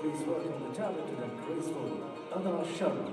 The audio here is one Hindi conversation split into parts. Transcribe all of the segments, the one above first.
Please welcome the talented and graceful Ada Sharma.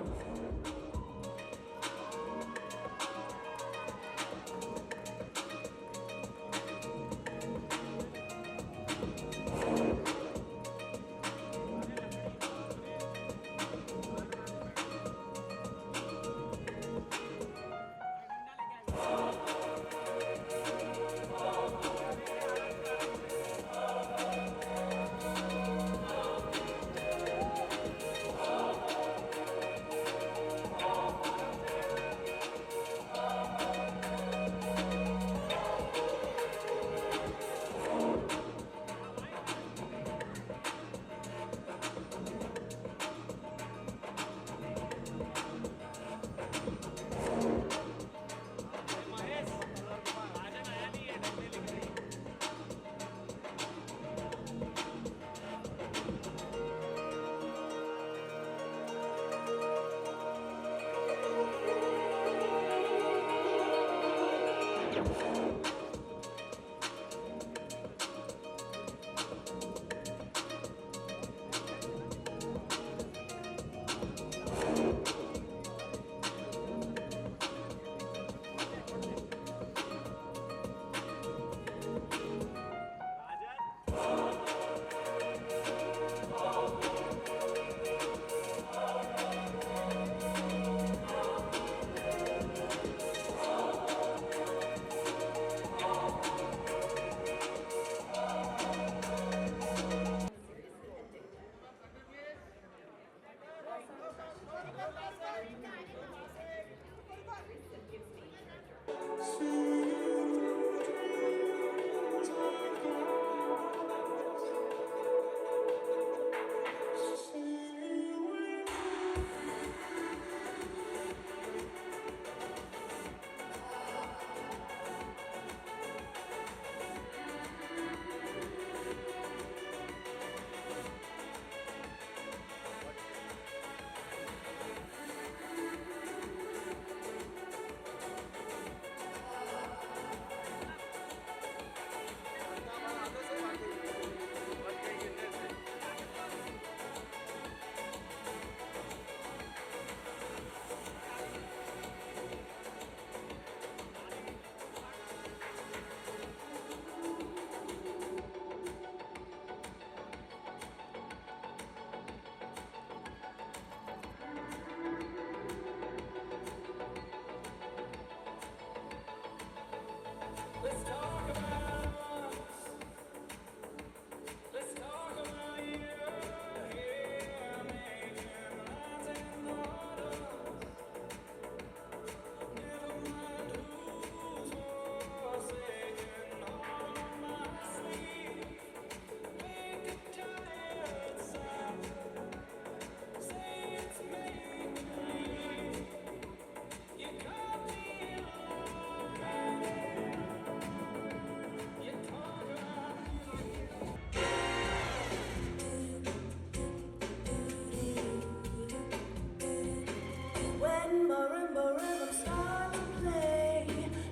When marimba rhythms start to play,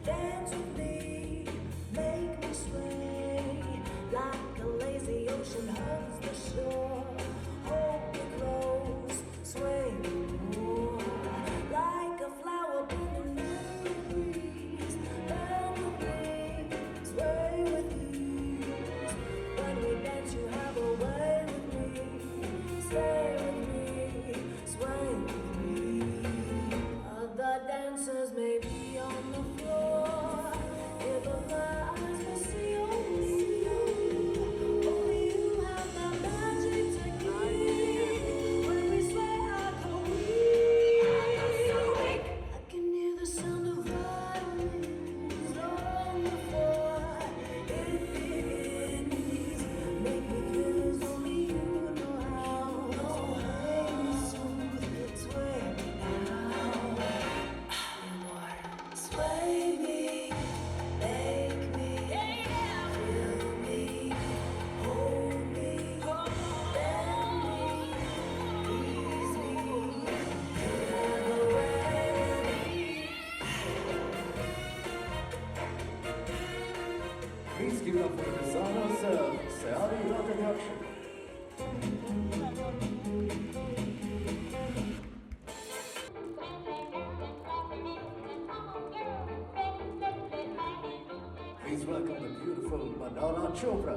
dance with me, make me sway, like a lazy ocean hugs the shore. Hold me close, sway me more, like a flower bending in the breeze. Bend with me, sway with ease. When we dance, you have a way with me. Stay with me, sway with me. Other dancers may be on the floor, if other eyes will see only you. Only you have the magic technique. When we sway, I go weak. I can hear the sound of violins long before it begins. Make me feel as only you know how. Sway me smooth, sway me now. Sway me, make me, feel me, hold me, bend me, ease me, never way. Please give it up for the designer herself, Sayari Production. Chopra.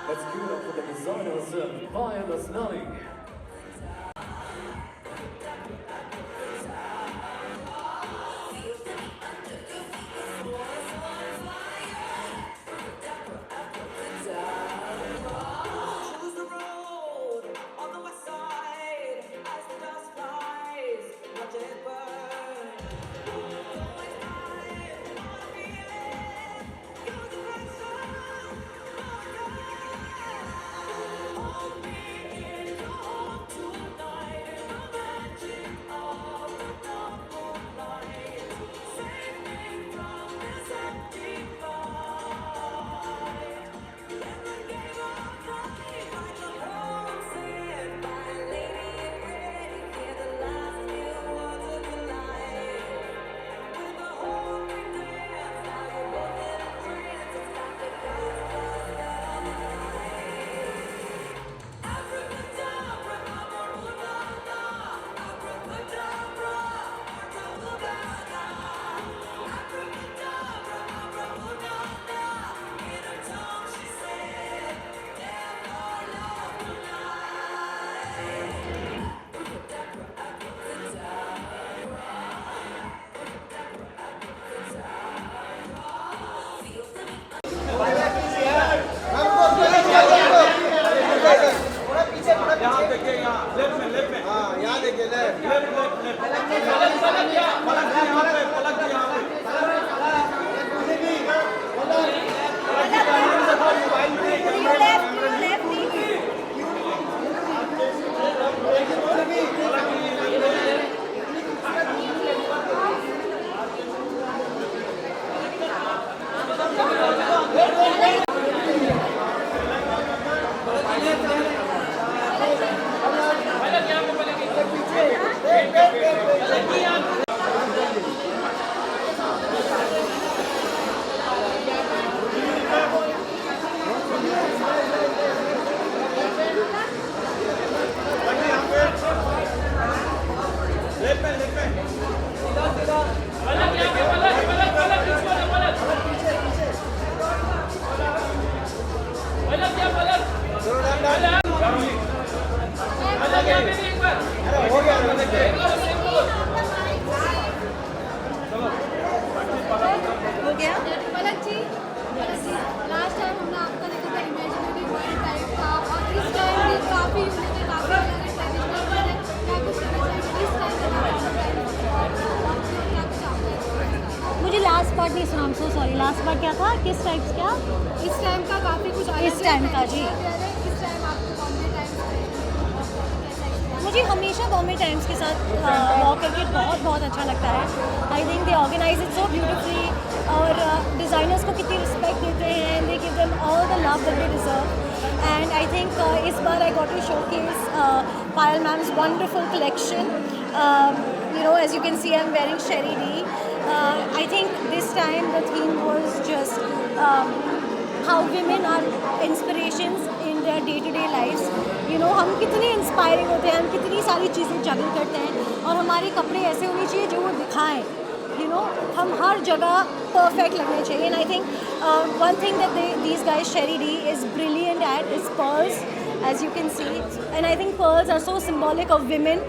Let's give it up for the designers, Maya Lasnani. Choose the road on the west side as the dust flies. Watch it burn. Always high on a feeling. Your direction, my God. Hold me in your part नहीं सुना, I'm so sorry. Last part क्या था, किस टाइप क्या? इस टाइम का काफ़ी कुछ अलग इस टाइम का जी। इस टाइम आपको बॉम्बे टाइम्स कैसा एक्सपीरियंस? मुझे हमेशा बॉम्बे टाइम्स के साथ वॉक करके बहुत अच्छा लगता है। I think they organise it so beautifully और डिज़ाइनर्स को कितनी रिस्पेक्ट देते हैं, they give them all the love that they deserve. And I think इस बार I got to showcase Payal ma'am's wonderful collection. You know, as you can see, I'm wearing Sherry D. I think this time the theme was just how women are inspirations in their day-to-day lives. You know, हम कितने इंस्पायरिंग होते हैं, हम कितनी सारी चीज़ें जगल करते हैं और हमारे कपड़े ऐसे होने चाहिए जो वो दिखाएं. You know, हम हर जगह परफेक्ट लगने चाहिए. And I think one thing that these guys, Sherry D, is brilliant at is pearls, as you can see. And I think pearls are so symbolic of women.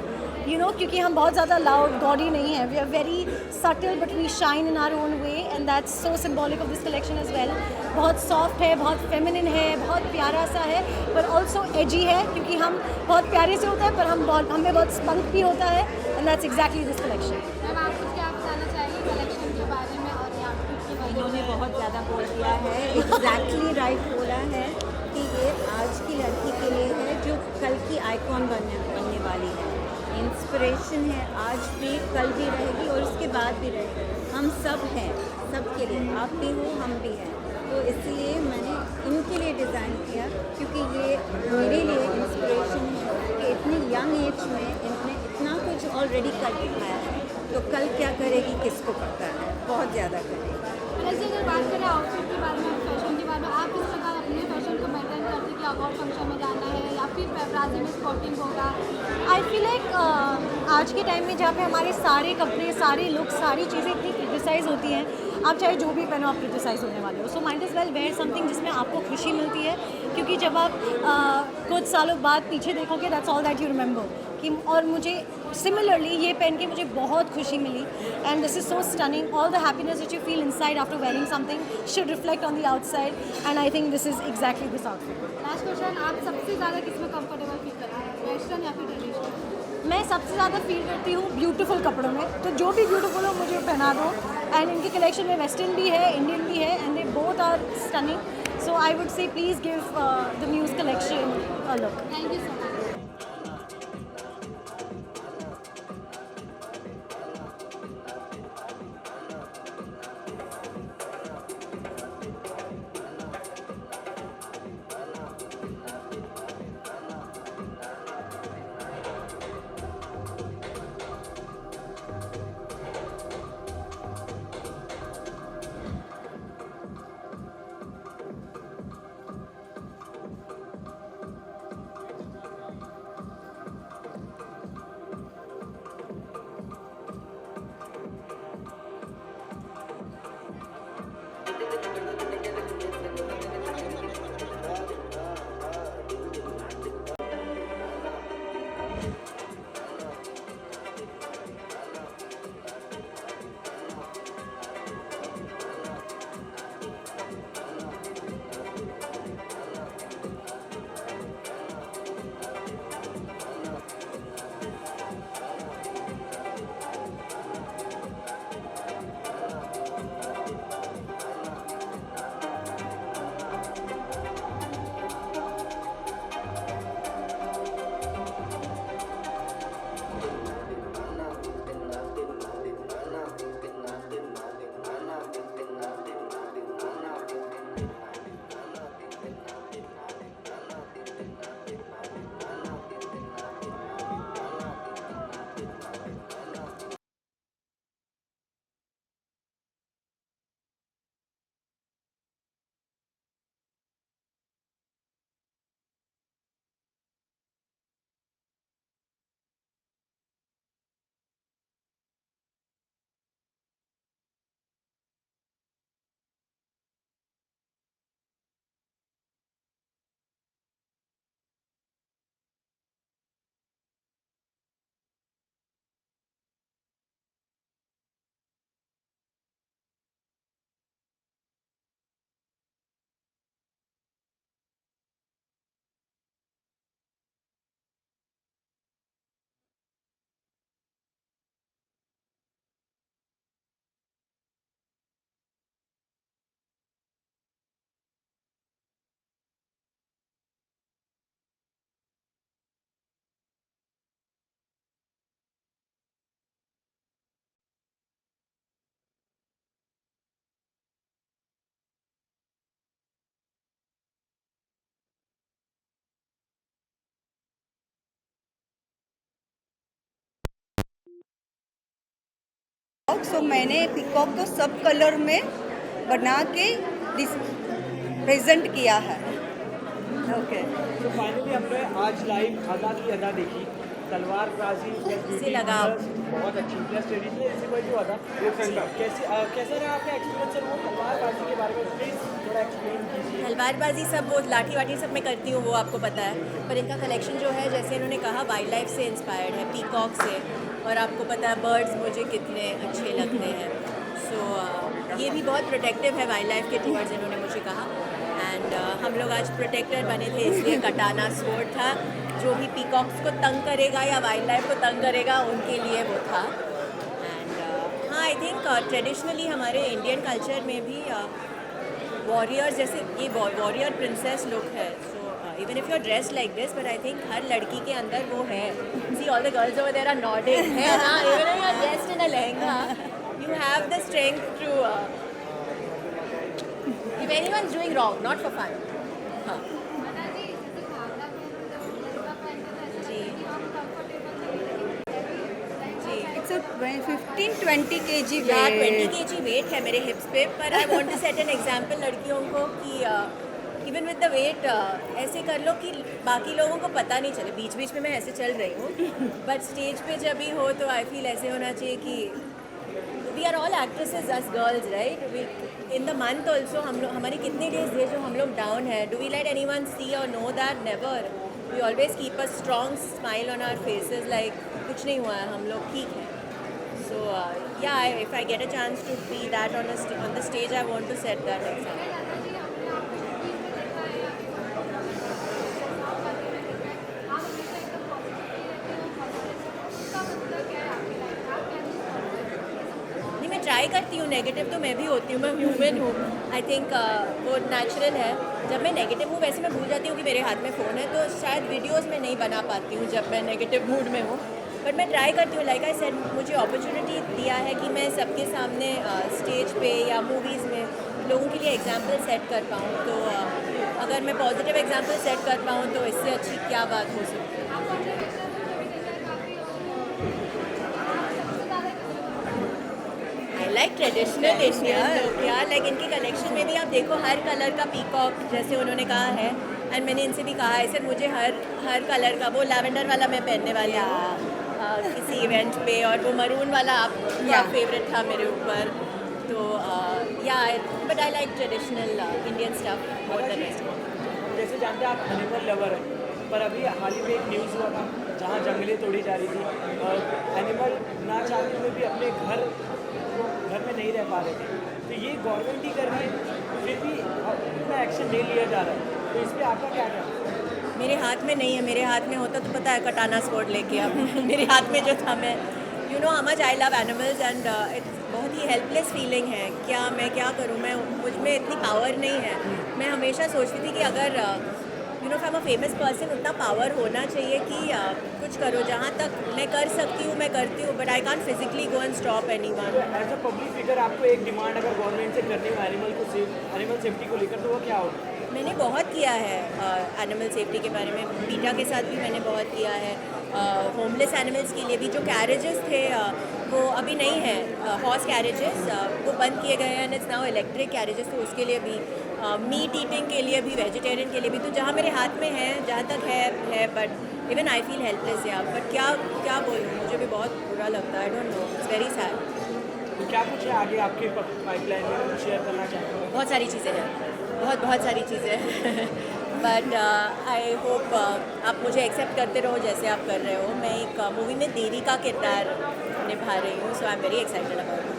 You know, क्योंकि हम बहुत ज़्यादा लाउड गॉडी नहीं है. We are very subtle but we shine in our own way and that's so symbolic of this collection as well. बहुत सॉफ्ट है, बहुत फेमिनिन है, बहुत प्यारा सा है, पर ऑल्सो एजी है क्योंकि हम बहुत प्यारे से होता है पर हमें बहुत स्पंक भी होता है. And that's exactly this collection. Ma'am आप कुछ क्या बताना चाहेंगे कलेक्शन के बारे में और यहाँ के बारे में? इन्होंने बहुत ज़्यादा बोल दिया है, एग्जैक्टली राइट बोला है कि ये आज की लड़की के लिए है जो कल की आइकॉन बनने वाली है. इंस्पिरेशन है, आज भी, कल भी रहेगी और उसके बाद भी रहेगी. हम सब हैं, सबके लिए, आप भी हो, हम भी हैं. तो इसलिए मैंने इनके लिए डिज़ाइन किया क्योंकि ये मेरे लिए इंस्पिरेशन है कि इतनी यंग एज में इन्होंने इतना कुछ ऑलरेडी कर दिखाया है. तो कल क्या करेगी किसको पता है, बहुत ज़्यादा करेगी. वैसे अगर बात करें आउटफिट के बारे में, फैशन के बारे में, आप किस प्रकार अपने फैशन को मेंटेन करते हैं कि अवार्ड फंक्शन में जाना है या फिर पेपराजी में स्पॉटिंग होगा? आई फील लाइक आज के टाइम में जहाँ पे हमारे सारे कपड़े, सारे लुक, सारी चीज़ें इतनी क्रिटिसाइज़ होती हैं, आप चाहे जो भी पहनो आप क्रिटिसाइज़ होने वाले हो. So might as well wear something जिसमें आपको खुशी मिलती है क्योंकि जब आप कुछ सालों बाद पीछे देखोगे that's all that you remember. कि और मुझे सिमिलरली ये पहन के मुझे बहुत खुशी मिली and this is so stunning. All the happiness which you feel inside after wearing something should reflect on the outside and I think this is exactly this outfit. Last question, आप सबसे ज़्यादा किस में कंफर्टेबल फील करते हैं, वेस्टर्न या फिर ट्रेडिशनल? मैं सबसे ज़्यादा फील करती हूँ ब्यूटीफुल कपड़ों में. तो जो भी ब्यूटीफुल हो मुझे पहना दो. एंड इनके कलेक्शन में वेस्टर्न भी है, इंडियन भी है and they both are stunning. So I would say please give the muse collection a look. Thank you so much. So मैंने पीकॉक को सब कलर में बना के प्रेजेंट किया है। ओके तो फाइनली हमने आज लाइव अदा की अदा देखी, तलवारबाजी कैसे लगा? बहुत अच्छी प्लस ट्रेडिशनल इसी कोई जो अदा कैसा रहा आपका एक्सपीरियंस सर? वो तलवारबाजी के बारे में प्लीज़ थोड़ा एक्सप्लेन कीजिए। तलवारबाजी सब वो लाठी वाठी सब मैं करती हूँ, वो आपको पता है, पर इनका कलेक्शन जो है जैसे इन्होंने कहा वाइल्ड लाइफ से इंस्पायर्ड है, पीकॉक से, और आपको पता है बर्ड्स मुझे कितने अच्छे लगते हैं। सो ये भी बहुत प्रोटेक्टिव है वाइल्ड लाइफ के टूवर्ड्स, इन्होंने मुझे कहा। एंड हम लोग आज प्रोटेक्टर बने थे, इसलिए कटाना स्वॉर्ड था, जो भी पीकॉक्स को तंग करेगा या वाइल्ड लाइफ को तंग करेगा उनके लिए वो था। एंड हाँ, आई थिंक ट्रेडिशनली हमारे इंडियन कल्चर में भी वॉरियर जैसे ये वॉरियर प्रिंसेस लुक है। So even if you are dressed like this, but I think हर लड़की के अंदर वो है। See all the girls over there are nodding, है ना? Even if you are dressed in a lehenga, you have the strength to if anyone's doing wrong, not for fun. हाँ जी जी, इट्स 15-20 kg या weight। 20 kg वेट है मेरे हिप्स पे, पर I want to set an example लड़कियों को कि इवन विद द वेट ऐसे कर लो कि बाकी लोगों को पता नहीं चले। बीच बीच में मैं ऐसे चल रही हूँ, बट स्टेज पे जब भी हो तो आई फील ऐसे होना चाहिए कि we are all actresses us girls, right? We in the month also हम लोग, हमारी कितने डेज है जो हम लोग डाउन है, do we let anyone see और know that? Never. We always keep a strong smile on our faces, like कुछ नहीं हुआ है, हम लोग ठीक है। सो या if I get a chance to be that on the stage, I want to set that example. Try करती हूँ, नेगेटिव तो मैं भी होती हूँ, मैं ह्यूमन हूँ। आई थिंक वो नेचुरल है। जब मैं नेगेटिव हूँ वैसे मैं भूल जाती हूँ कि मेरे हाथ में फ़ोन है, तो शायद वीडियोस में नहीं बना पाती हूँ जब मैं नेगेटिव मूड में हूँ। बट मैं ट्राई करती हूँ, लाइक आई सेड, मुझे अपॉर्चुनिटी दिया है कि मैं सबके सामने स्टेज पे या मूवीज़ में लोगों के लिए एग्जाम्पल सेट कर पाऊँ। तो अगर मैं पॉजिटिव एग्जाम्पल सेट कर पाऊँ तो इससे अच्छी क्या बात हो सकती है? लाइक ट्रेडिशनल एशियन लोग यार, लाइक इनके कलेक्शन में भी आप देखो हर कलर का पीकॉक जैसे उन्होंने कहा है। एंड मैंने इनसे भी कहा है सर मुझे हर कलर का, वो लैवेंडर वाला मैं पहनने वाली हूँ किसी इवेंट पे, और वो मरून वाला आपका फेवरेट था मेरे ऊपर। तो या but I like traditional Indian stuff more than western. जैसे जानते हैं आप एनिमल लवर हैं, पर अभी हाल ही में एक न्यूज़ हुआ था जहाँ जंगलें तोड़ी जा रही थी और एनिमल ना चाहते हुए भी अपने घर में नहीं रह पा रहे थे। तो ये गवर्नमेंट ही कर रही है, फिर भी इतना एक्शन नहीं लिया जा रहा है, तो इस पर आपका क्या कहना है? मेरे हाथ में नहीं है, मेरे हाथ में होता तो पता है कटाना स्वॉर्ड लेके अब मेरे हाथ में जो था, मैं you know how much I love animals and it's बहुत ही हेल्पलेस फीलिंग है। मैं क्या करूँ, मुझ में इतनी पावर नहीं है। मैं हमेशा सोचती थी कि अगर you know I am a famous person, उतना पावर होना चाहिए कि कुछ करो। जहाँ तक मैं कर सकती हूँ मैं करती हूँ, but I can't physically go and stop anyone. As a public figure आपको एक डिमांड अगर गवर्नमेंट से करनी हो एनिमल सेफ्टी को लेकर, तो वो क्या होगा? मैंने बहुत किया है एनिमल सेफ्टी के बारे में, पीटा के साथ भी मैंने बहुत किया है। होमलेस एनिमल्स के लिए भी जो कैरेजेस थे वो अभी नहीं है, हॉर्स कैरेजेस वो बंद किए गए हैं, इट्स नाउ इलेक्ट्रिक कैरेजेस। तो उसके लिए भी, मीट ईटिंग के लिए भी, वेजिटेरियन के लिए भी, तो जहाँ मेरे हाथ में है, जहाँ तक है but even I feel helpless यार। बट क्या बोलूँ, मुझे भी बहुत बुरा लगता है, आई don't no, it's very sad. तो क्या कुछ है आगे आपके पाइपलाइन में कुछ शेयर करना चाहते हो? बहुत सारी चीज़ें हैं, बहुत सारी चीज़ें हैं बट आई होप आप मुझे एक्सेप्ट करते रहो जैसे आप कर रहे हो। मैं एक मूवी में देवी का किरदार निभा रही हूँ, so I am very excited about it.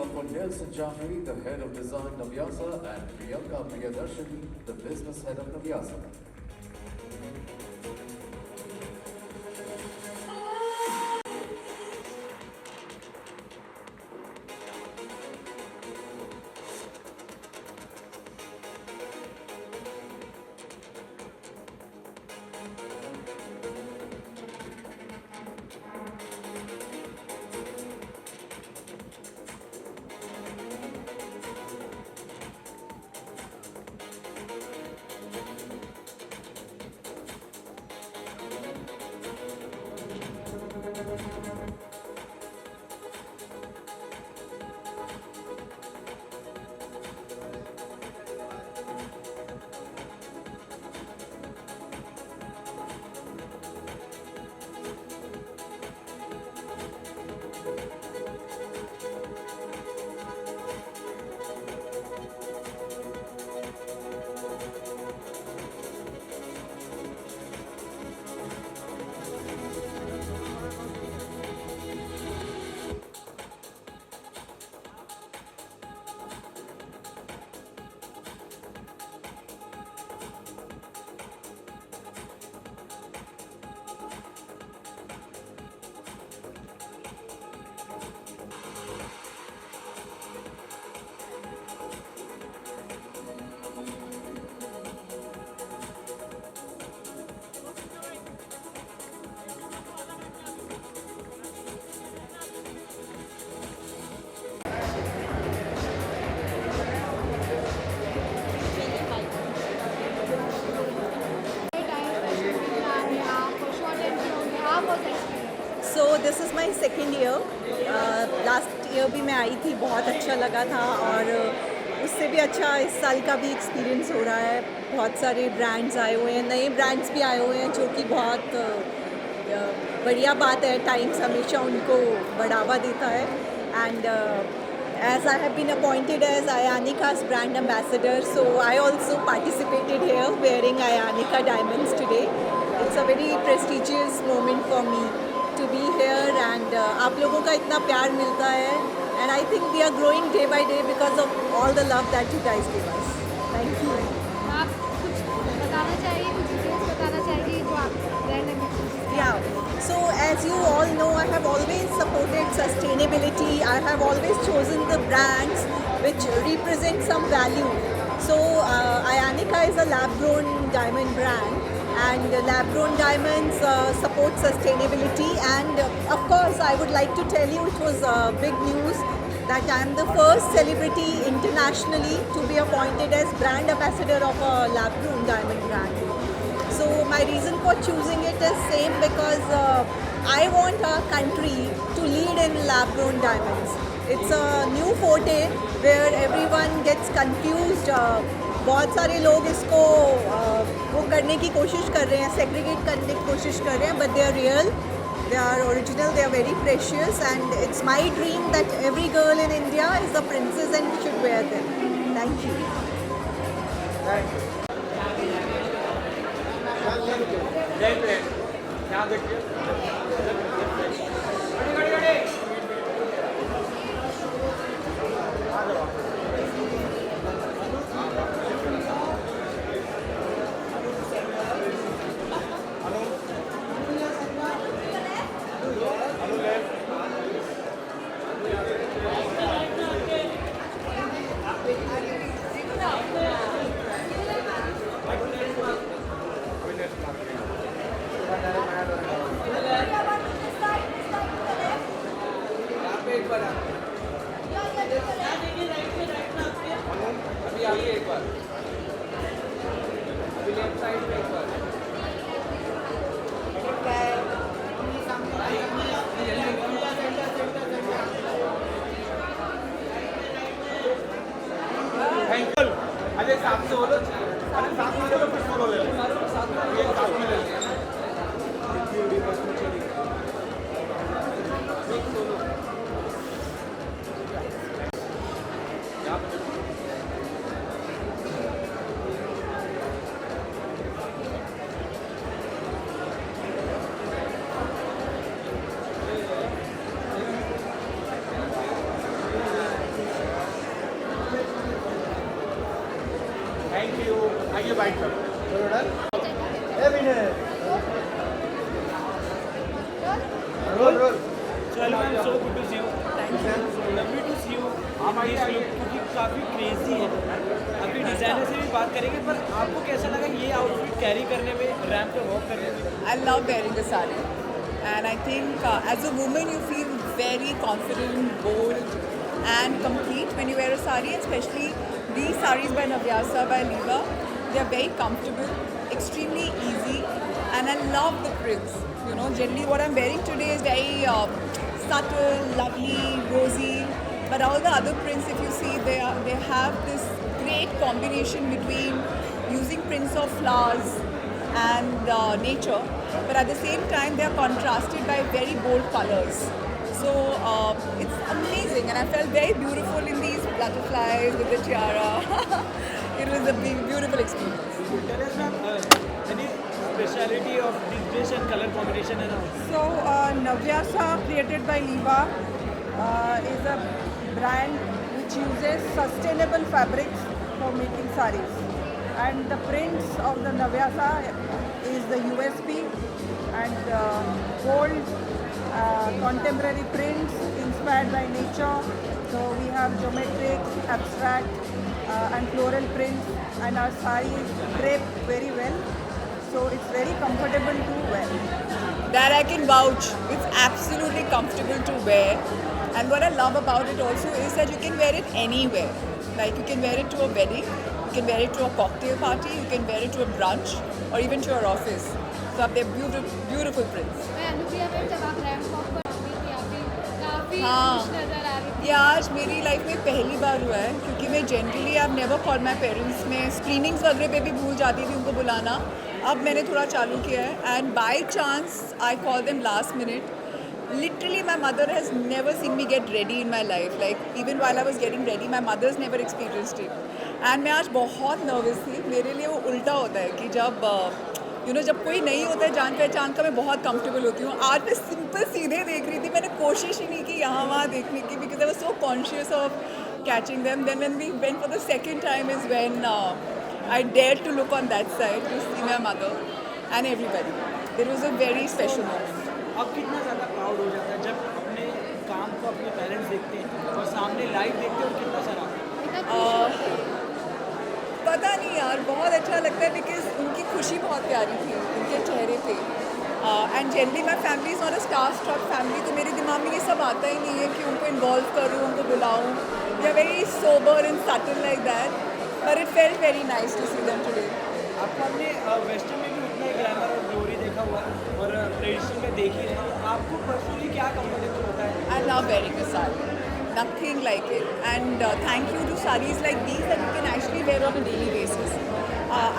up for Nelson Jafri, the head of design Navyasa, and Priyanka Priyadarshini, the business head of Navyasa. So this is my second year. Last year भी मैं आई थी, बहुत अच्छा लगा था और उससे भी अच्छा इस साल का भी एक्सपीरियंस हो रहा है. बहुत सारे ब्रांड्स आए हुए हैं, नए ब्रांड्स भी आए हुए हैं, जो कि बहुत बढ़िया बात है. टाइम्स हमेशा उनको बढ़ावा देता है. And as I have been appointed as Ayanika's brand ambassador, so I also participated here wearing Ayanika diamonds today. It's a very prestigious moment for me to be here, and आप लोगों का इतना प्यार मिलता है, and I think we are growing day by day because of all the love that you guys give us. Thank you. आप कुछ बताना चाहिए, कुछ डिटेल्स बताना चाहिए जो आप brand ambassador. Yeah. So as you all know, I have always supported sustainability. I have always chosen the brands which represent some value. So Ayanika is a lab-grown diamond brand, and lab-grown diamonds support sustainability. And of course, I would like to tell you it was big news that I am the first celebrity internationally to be appointed as brand ambassador of a lab-grown diamond brand. So my reason for choosing it is same because I want our country to lead in lab-grown diamonds. It's a new forte where everyone gets confused. बहुत सारे लोग इसको वो करने की कोशिश कर रहे हैं, segregate करने की कोशिश कर रहे हैं, but they are real, they are original, they are very precious, and it's my dream that every girl in India is a princess and should wear them. Thank you. अरे साथ से बोलो, अरे साथ में बोलो, कुछ बोलो ले, ये साथ में ले लेते हैं ना. आइए बाइट करो ए विनय रोल चलो I am so good to see you thank you so lovely to see you आप इस लुक क्योंकि काफ़ी क्रेजी है अभी डिज़ाइनर से भी बात करेंगे पर आपको कैसा लगा ये आउटफिट कैरी करने में रैंप पे वॉक करने में I love wearing the sari, and I think as a woman you feel very confident, bold, and complete when you wear a sari. Especially these saris by Navyasa by Liva, they are very comfortable, extremely easy, and I love the prints. You know, generally what I'm wearing today is very subtle, lovely, rosy. But all the other prints, if you see, they have this great combination between using prints of flowers and nature, but at the same time they are contrasted by very bold colors. So it's amazing, and I felt very beautiful in these butterflies with the tiara. It was a beautiful experience. tell us ma'am any speciality of this dress and color combination and all So Navyasa, created by Liva, is a brand which uses sustainable fabrics for making saris. And the prints of the Navyasa is the USP, and bold contemporary prints inspired by nature. So we have geometric, abstract and floral prints, and our sari is draped very well. So it's very comfortable to wear. That I can vouch. It's absolutely comfortable to wear. And what I love about it also is that you can wear it anywhere. Like you can wear it to a wedding, you can wear it to a cocktail party, you can wear it to a brunch, or even to your office. So they're beautiful, beautiful prints. मैं अनुप्रिया मैम जब आप रैंप वॉक पर हुई थी अभी काफ़ी हाँ। खुश नज़र आ रही थी ये आज मेरी लाइफ में पहली बार हुआ है, क्योंकि मैं generally I never call my parents में स्क्रीनिंग्स वगैरह पे भी भूल जाती थी उनको बुलाना. अब मैंने थोड़ा चालू किया है, and by chance I call them last minute. Literally, my mother has never seen me get ready in my life. Like even while I was getting ready, my mother's never experienced it. And मैं आज बहुत nervous थी. मेरे लिए वो उल्टा होता है कि जब जब कोई नहीं होता है जान पहचान का, मैं बहुत comfortable होती हूँ. आज मैं सिंपल सीधे देख रही थी, मैंने कोशिश ही नहीं की यहाँ वहाँ देखने की, because I was so conscious of catching them. Then when we went for the second time is when I dared to look on that side to see my mother and everybody. It was a very special moment. अब कितना ज़्यादा प्राउड हो जाता है जब अपने काम को अपने पेरेंट्स देखते हैं और सामने लाइव देखते हैं और कितना सारा कितना खुश होते हैं पता नहीं यार, बहुत अच्छा लगता है, बिकॉज उनकी खुशी बहुत प्यारी थी उनके चेहरे पे. And generally my family is not a star struck family, तो मेरे दिमाग में ये सब आता ही नहीं है कि उनको इन्वॉल्व करूँ, उनको बुलाऊँ. We are very sober and subtle like that, but it felt very nice to see them today. आपको हमने वेस्टर्न में भी उतना ही ग्लैमर और ग्लोरी देखा हुआ है और ट्रेडिशनल में देख ही रहे हैं. आपको पर्सनली क्या कंफर्टेबल होता है? I love wearing a sari. Nothing like it. And thank you to saris like these that you can actually wear on a daily basis.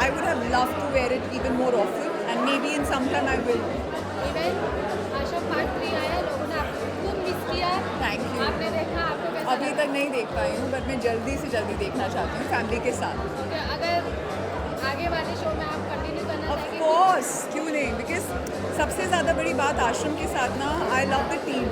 I would have loved to wear it even more often, and maybe in some time I will. Even Asha part 3 आया, लोगों ने आपको मिस किया. Thank you. आपने देखा, आपको कैसा अभी तक नहीं देख पाई हूँ, बट मैं जल्दी से जल्दी देखना चाहती हूँ फैमिली के साथ. लगा? अगर आगे वाले शो में आप कंटिन्यू करना ऑफ चाहेंगे कोर्स, क्यों नहीं, बिकॉज सबसे ज़्यादा बड़ी बात आश्रम के साथ ना, आई लव द टीम.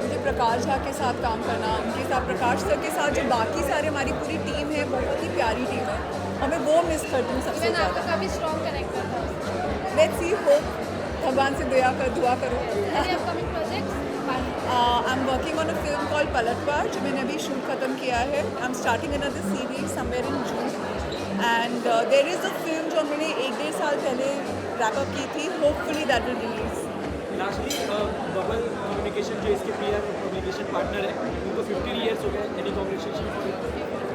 मुझे प्रकाश झा के साथ काम करना, उनके साथ प्रकाश सर के साथ जो बाकी सारे हमारी पूरी टीम है, बहुत ही प्यारी टीम है, और मैं वो मिस करती हूँ सबसे इवन आपका ज़्यादा. काफ़ी स्ट्रॉन्ग कनेक्टर था. लेट्स सी, होप, भगवान से दुआ करो. Any upcoming projects I am working on a film call Paltwar, जो मैंने अभी शूट ख़त्म किया है. I am starting another series somewhere in June, and there is a film जो मैंने 1-1.5 साल पहले रैप अप की थी. Hopefully that will release. Lastly bubble communication जो इसके पीआर कम्युनिकेशन पार्टनर है उनको 15 इयर्स हो गए. Any congratulation?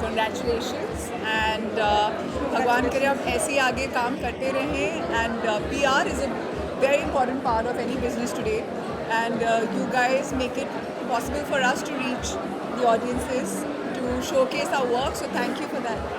कंग्रेचुलेशंस, एंड भगवान करे हम ऐसे ही आगे काम करते रहें. And PR is a very important part of any business today, and you guys make it possible for us to reach the audiences, to showcase our work, so thank you for that.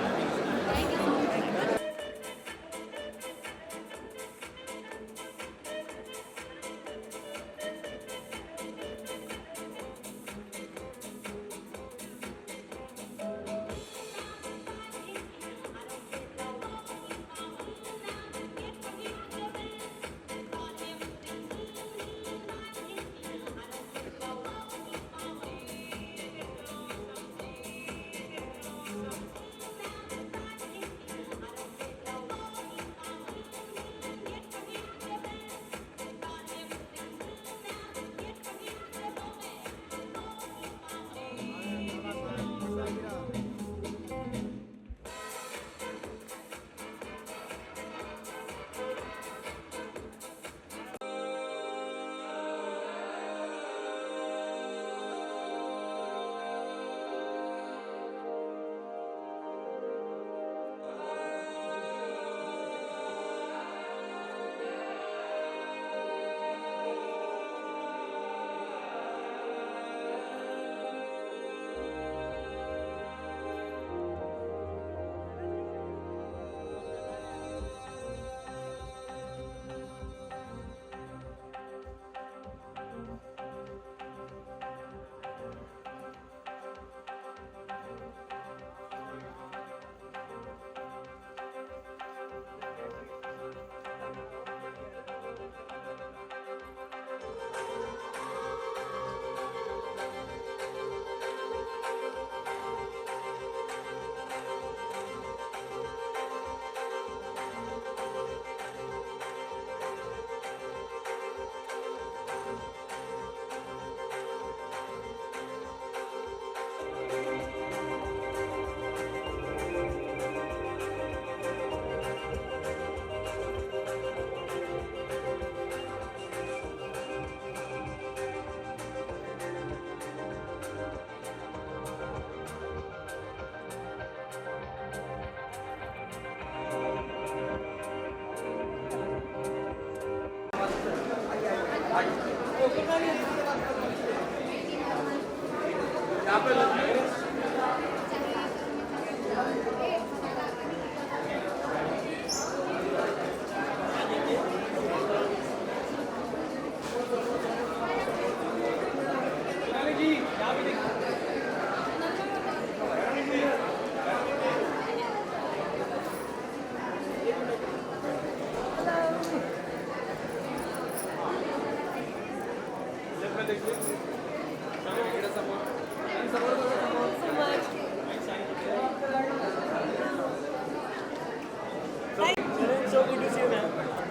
So good to see you ma'am.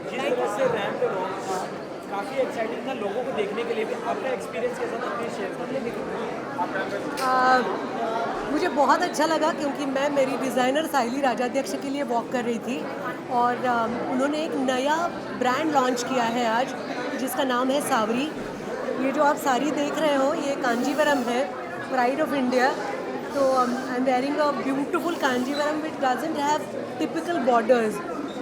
जिस तरह से रैंप पे वॉक था काफ़ी एक्साइटिंग था लोगों को देखने के लिए भी। आपका एक्सपीरियंस कैसा था प्लीज शेयर करिए। मुझे बहुत अच्छा लगा क्योंकि मैं मेरी डिज़ाइनर साइली राजाध्यक्ष के लिए वॉक कर रही थी और उन्होंने एक नया ब्रांड लॉन्च किया है आज जिसका नाम है सावरी। ये जो आप साड़ी देख रहे हो ये कांजीवरम है, प्राइड ऑफ इंडिया। तो I am wearing a beautiful Kanjeevaram which doesn't have typical borders.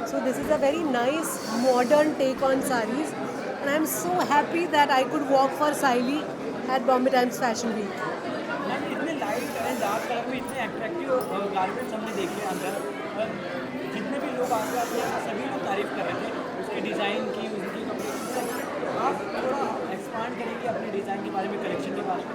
So this is a very nice modern take on sarees and I am so happy that I could walk for Saili at Bombay Times Fashion Week. Ma'am इतने लाइट एंड डार्क कलर में इतने अट्रैक्टिव गारमेंट्स हमने देखे अंदर। जितने भी लोग आगे आते हैं सभी लोग तारीफ कर रहे थे उसके डिज़ाइन की, उसकी कपड़े की। आप थोड़ा एक्सपांड करेंगे अपने डिज़ाइन के बारे में, कलेक्शन के बारे में?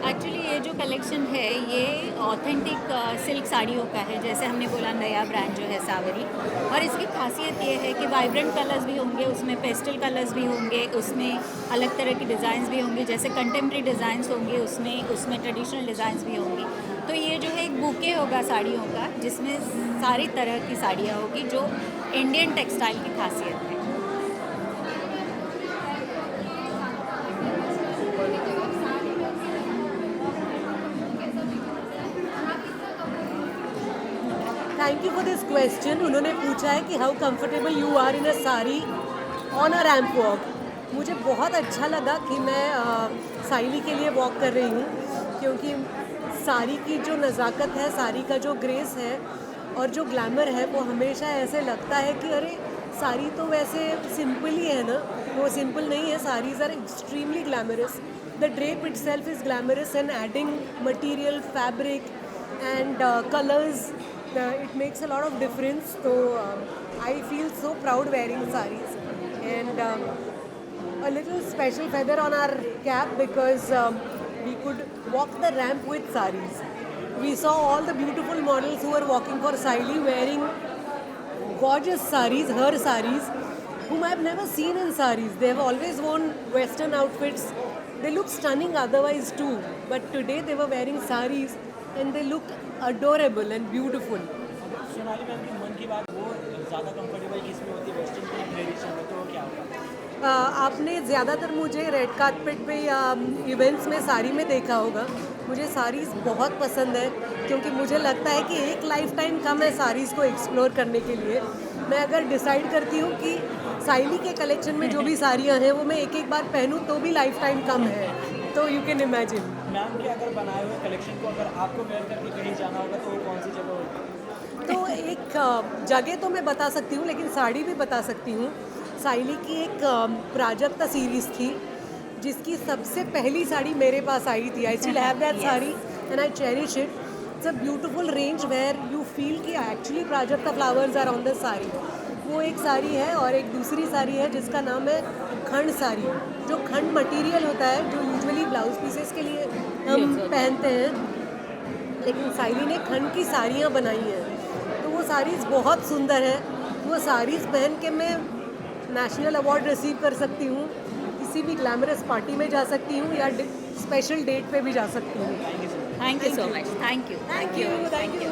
एक्चुअली ये जो कलेक्शन है ये ऑथेंटिक सिल्क साड़ियों का है, जैसे हमने बोला नया ब्रांड जो है सावरी। और इसकी खासियत ये है कि वाइब्रेंट कलर्स भी होंगे, उसमें पेस्टल कलर्स भी होंगे, उसमें अलग तरह की डिज़ाइंस भी होंगे, जैसे कंटेम्प्रेरी डिज़ाइंस होंगे उसमें ट्रेडिशनल डिज़ाइंस भी होंगी। तो ये जो है एक बुके होगा साड़ियों का जिसमें सारी तरह की साड़ियाँ होगी जो इंडियन टेक्सटाइल की खासियत है। Thank you for this question. उन्होंने पूछा है कि how comfortable you are in a sari on a ramp walk. मुझे बहुत अच्छा लगा कि मैं साइली के लिए वॉक कर रही हूँ क्योंकि साड़ी की जो नज़ाकत है, साड़ी का जो ग्रेस है और जो ग्लैमर है वो हमेशा ऐसे लगता है कि अरे साड़ी तो वैसे सिंपल ही है ना, वो सिंपल नहीं है। Saris are extremely glamorous. The drape itself is glamorous and adding material, fabric and colours, it makes a lot of difference. So I feel so proud wearing sarees and a little special feather on our cap because we could walk the ramp with sarees. We saw all the beautiful models who were walking for Saili wearing gorgeous sarees, her sarees, whom I have never seen in sarees. They have always worn western outfits. They look stunning otherwise too, but today they were wearing sarees and they looked adorable and beautiful. Sonali ma'am की मन की बात, वो ज़्यादा कंफर्टेबल किस में होती है, वेस्टर्न में या ट्रेडिशनल में, तो वो क्या होगा? आपने ज़्यादातर मुझे रेड कार्पेट पे या इवेंट्स में साड़ी में देखा होगा। मुझे साड़ीज़ बहुत पसंद है क्योंकि मुझे लगता है कि एक लाइफ टाइम कम है साड़ीज़ को एक्सप्लोर करने के लिए। मैं अगर डिसाइड करती हूँ कि साइली के कलेक्शन में जो भी साड़ियाँ हैं वो मैं एक एक बार पहनूँ तो भी लाइफ टाइम कम है, तो यू कैन इमेजिन। मैम के अगर बनाए हुए कलेक्शन को अगर आपको वेयर करके कहीं जाना होगा तो वो कौन सी जगह होगी? तो एक जगह तो मैं बता सकती हूँ लेकिन साड़ी भी बता सकती हूँ। साइली की एक प्राजक्ता सीरीज़ थी जिसकी सबसे पहली साड़ी मेरे पास आई थी। I still have that sari and I cherish it. It's a beautiful range where you feel कि actually prajakta flowers are on the sari. वो एक साड़ी है और एक दूसरी साड़ी है जिसका नाम है खंड साड़ी, जो खंड मटेरियल होता है जो यूजुअली ब्लाउज पीसेस के लिए हम पहनते हैं, लेकिन साइली ने खंड की साड़ियाँ बनाई हैं। तो वो साड़ीज़ बहुत सुंदर है। वो साड़ीज़ पहन के मैं नेशनल अवार्ड रिसीव कर सकती हूँ, किसी भी ग्लैमरस पार्टी में जा सकती हूँ या स्पेशल डेट पे भी जा सकती हूँ। Thank you so much. Thank you. Thank you. Thank you.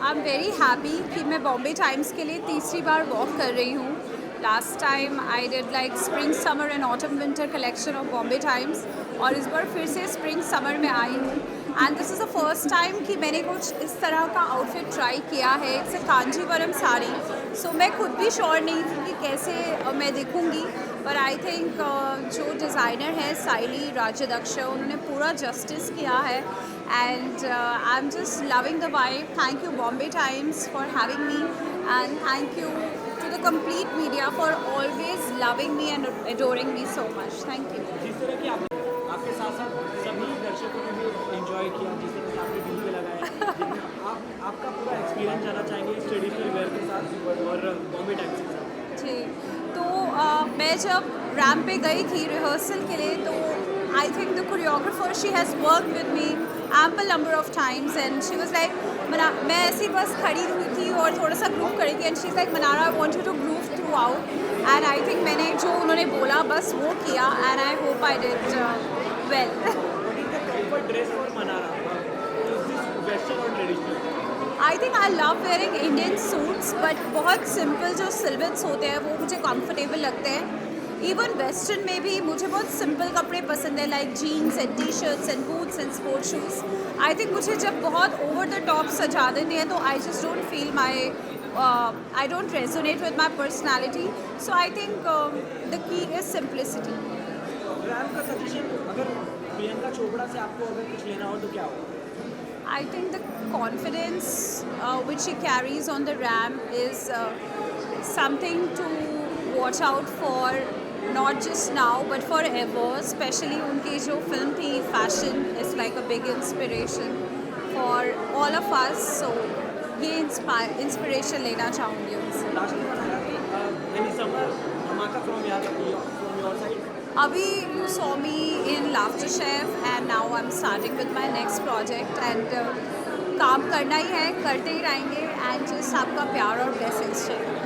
I am very happy कि मैं बॉम्बे टाइम्स के लिए तीसरी बार वॉक कर रही हूँ. Last time I did like spring summer and autumn winter collection of Bombay times और इस बार फिर से स्प्रिंग समर में आई हूँ. And this is the first time कि मैंने कुछ इस तरह का आउटफिट ट्राई किया है. It's a Kanjeevaram sari. So मैं खुद भी श्योर नहीं थी कि कैसे मैं दिखूँगी, पर आई थिंक जो डिज़ाइनर है साइली राजदक्ष, उन्होंने पूरा जस्टिस किया है. And I am just loving the vibe. Thank you Bombay times for having me and thank you to the complete media for always loving me and adoring me so much. Thank you. जिस तरह की आपके साथ साथ सभी दर्शकों ने भी एंजॉय किया, जिस तरह से आपने ढूंढ के लगाया, आपका पूरा एक्सपीरियंस जानना चाहेंगे इस ट्रेडिशनल वेयर के साथ और बॉम्बे टाइम्स के साथ. जी, तो मैं जब रैम्प पे गई थी रिहर्सल के लिए, तो I think the choreographer she has work with me ample number of times and she was like, मैं ऐसी बस खड़ी हुई थी और थोड़ा सा ग्रूव करी थी and she's like, Manara, I want you to groove throughout. And I think मैंने जो उन्होंने बोला बस वो किया and I hope I did well. What is the proper dress for Manara? Is this western or traditional? I think I love wearing Indian suits, but बहुत simple जो silhouettes होते हैं वो मुझे comfortable लगते हैं. इवन वेस्टर्न में भी मुझे बहुत सिंपल कपड़े पसंद है, like jeans and T shirts and boots and sport shoes. I think मुझे जब बहुत ओवर द टॉप सजा देते हैं तो I just don't feel my I don't resonate with my personality. So I think the key is simplicity. Ramp का सजेशन अगर प्रियंका चोपड़ा से आपको अगर कुछ लेना हो तो क्या हो? I think the confidence which she carries on the ramp is something to watch out for, not just now but forever. Especially उनकी जो फिल्म थी Fashion is like a big inspiration for all of us. So ये इंस्पिरेशन लेना चाहूँगी उनसे. Any summer धमाका from your side? Abhi you saw me in Laughter Chef and now I'm starting with my next project and काम करना ही है, करते ही रहेंगे and just आपका प्यार और blessings चाहिए.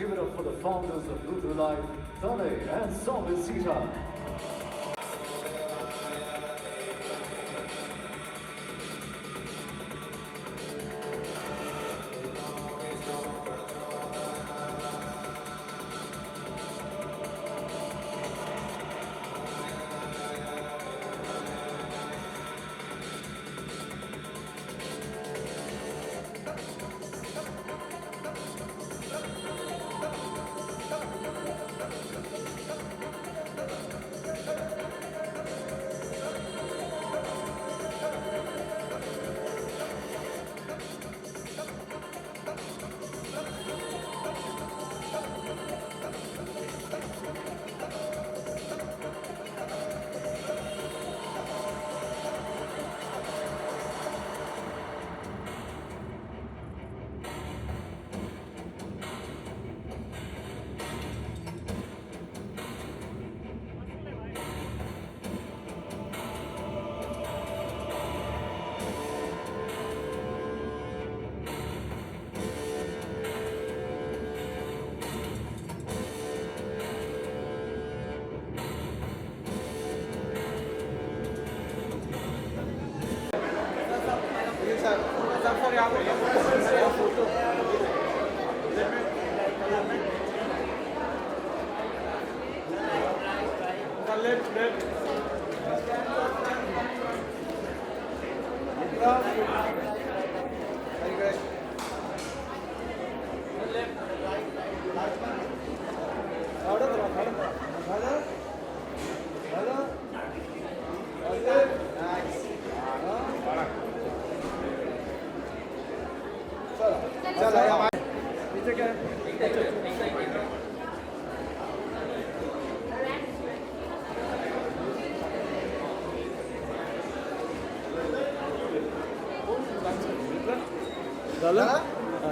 Give it up for the founders of Lulu Life, Tane and Somit Sita.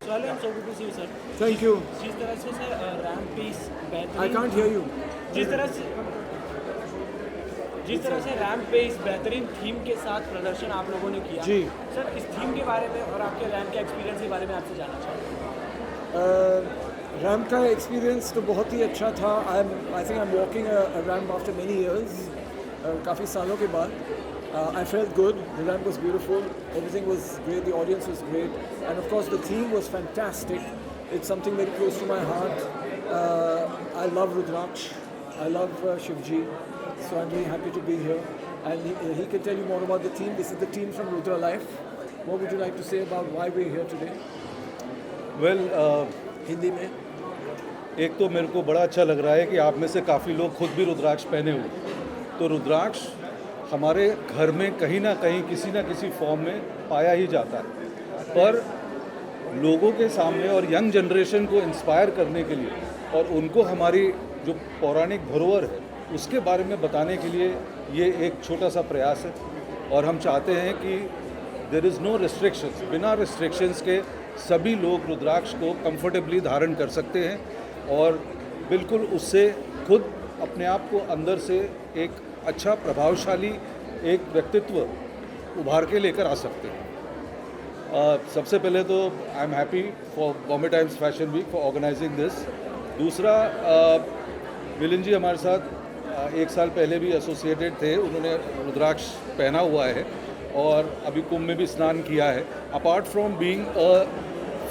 चलो हम सब कुछ सर थैंक यू जिस तरह से सर रैम्प पीस बेहतरीन आई कांट हियर यू जिस तरह से रैम्प पे इस बेहतरीन थीम के साथ प्रदर्शन आप लोगों ने किया जी। सर इस थीम के बारे में और आपके रैम्प के एक्सपीरियंस के बारे में आपसे जानना चाहूँगा। रैम्प का एक्सपीरियंस तो बहुत ही अच्छा था. आई think I am walking a ramp after many years, काफ़ी सालों के बाद. I felt good, the ramp was beautiful, everything was great, the audience was great, and of course the theme was fantastic. It's something very close to my heart. I love Rudraksh, I love Shivji, so I'm very happy to be here. And he can tell you more about the team. This is the team from Rudra Life. What would you like to say about why we're here today? Well, Hindi में एक तो मेरे को बड़ा अच्छा लग रहा है कि आप में से काफ़ी लोग खुद भी रुद्राक्ष पहने हुए. तो रुद्राक्ष हमारे घर में कहीं ना कहीं किसी ना किसी फॉर्म में पाया ही जाता है, पर लोगों के सामने और यंग जनरेशन को इंस्पायर करने के लिए और उनको हमारी जो पौराणिक धरोहर है उसके बारे में बताने के लिए ये एक छोटा सा प्रयास है. और हम चाहते हैं कि देयर इज़ नो रिस्ट्रिक्शंस, बिना रिस्ट्रिक्शंस के सभी लोग रुद्राक्ष को कंफर्टेबली धारण कर सकते हैं और बिल्कुल उससे खुद अपने आप को अंदर से एक अच्छा प्रभावशाली एक व्यक्तित्व उभार के लेकर आ सकते हैं. सबसे पहले तो I am happy for Bombay Times Fashion Week for organising this. दूसरा, मिलिंद जी हमारे साथ 1 साल पहले भी एसोसिएटेड थे, उन्होंने रुद्राक्ष पहना हुआ है और अभी कुंभ में भी स्नान किया है. Apart from being a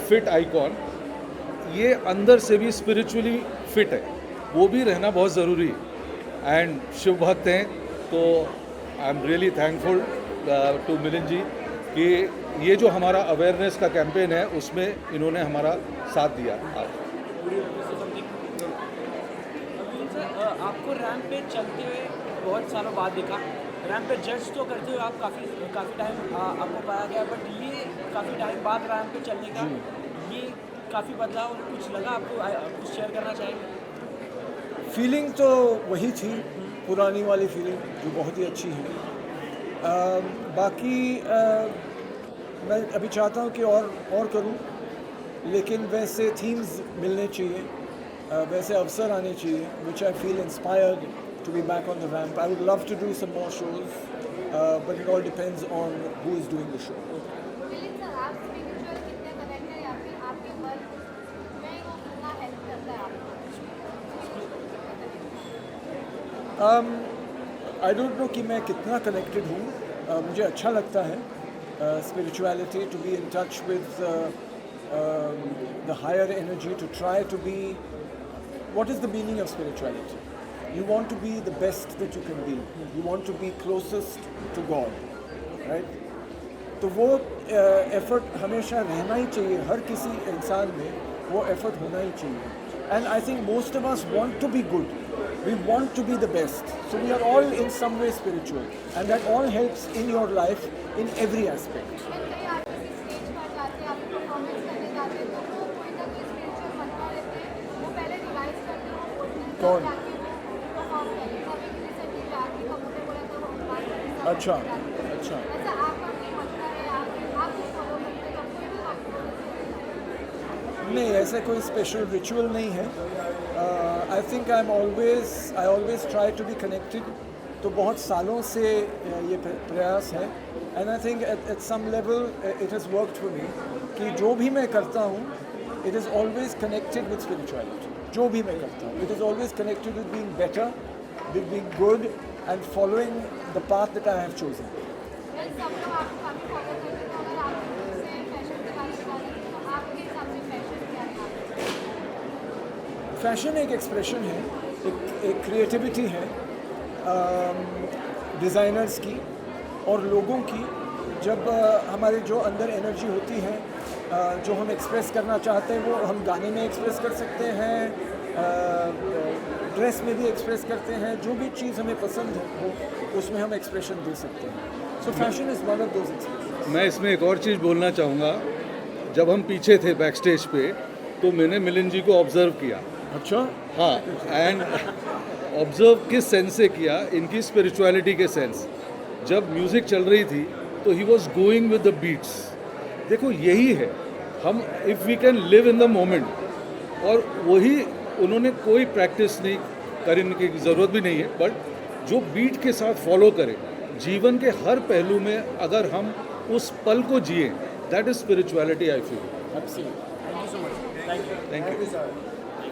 fit icon, ये अंदर से भी स्पिरिचुअली फिट है, वो भी रहना बहुत ज़रूरी है. एंड शिव भक्त हैं, तो I am really thankful to Milind ji कि ये जो हमारा अवेयरनेस का कैंपेन है उसमें इन्होंने हमारा साथ दिया. आपको रैम्प पे चलते हुए बहुत सालों बाद देखा, रैम्प पे जज तो करते हुए आप काफ़ी टाइम आपको पाया गया, बट ये काफ़ी टाइम बाद रैम्प पे चलने का ये काफ़ी बदलाव कुछ लगा आपको, कुछ शेयर करना चाहेंगे? फीलिंग तो वही थी, पुरानी वाली फीलिंग जो बहुत ही अच्छी है. बाकी मैं अभी चाहता हूँ कि और करूँ, लेकिन वैसे थीम्स मिलने चाहिए, वैसे अवसर आने चाहिए, which I feel inspired to be back on the ramp. I would love to do some more shows, but it all depends on who is doing the show. I don't know कि मैं कितना कनेक्टेड हूँ. मुझे अच्छा लगता है spirituality, to be in touch with the higher energy, to try to be. What is the meaning of spirituality? You want to be the best that you can be, you want to be closest to God, right? तो वो एफर्ट हमेशा रहना ही चाहिए, हर किसी इंसान में वो एफर्ट होना ही चाहिए. And I think most of us want to be good. We want to be the best. So we are all in some way spiritual. And that all helps in your life in every aspect. कौन? अच्छा. नहीं, ऐसा कोई स्पेशल रिचुअल नहीं है. I think I always try to be connected. तो बहुत सालों से ये प्रयास है. And I think at some level it has worked for me कि जो भी मैं करता हूँ it is always connected with spirituality. जो भी मैं करता हूँ it is always connected with being better, with being good and following the path that I have chosen. Fashion एक एक्सप्रेशन है, एक क्रिएटिविटी है डिज़ाइनर्स की और लोगों की। जब हमारे जो अंदर एनर्जी होती है, जो हम एक्सप्रेस करना चाहते हैं, वो हम गाने में एक्सप्रेस कर सकते हैं, ड्रेस में भी एक्सप्रेस करते हैं। जो भी चीज़ हमें पसंद हो उसमें हम एक्सप्रेशन दे सकते हैं। सो fashion is one of those expression. मैं इसमें एक और चीज़ बोलना चाहूँगा। जब हम पीछे थे बैक स्टेज पे, तो मैंने मिलिंद जी को ऑब्ज़र्व किया। अच्छा, हाँ, एंड ऑब्ज़र्व किस सेंस से किया, इनकी स्पिरिचुअलिटी के सेंस। जब म्यूज़िक चल रही थी तो he was going with the beats. देखो यही है, हम if we can live in the moment, और वही उन्होंने कोई प्रैक्टिस नहीं करने की ज़रूरत भी नहीं है, बट जो बीट के साथ फॉलो करें जीवन के हर पहलू में, अगर हम उस पल को जिए, that is spirituality I feel. Absolutely. Thank you so much. Thank you. Thank you.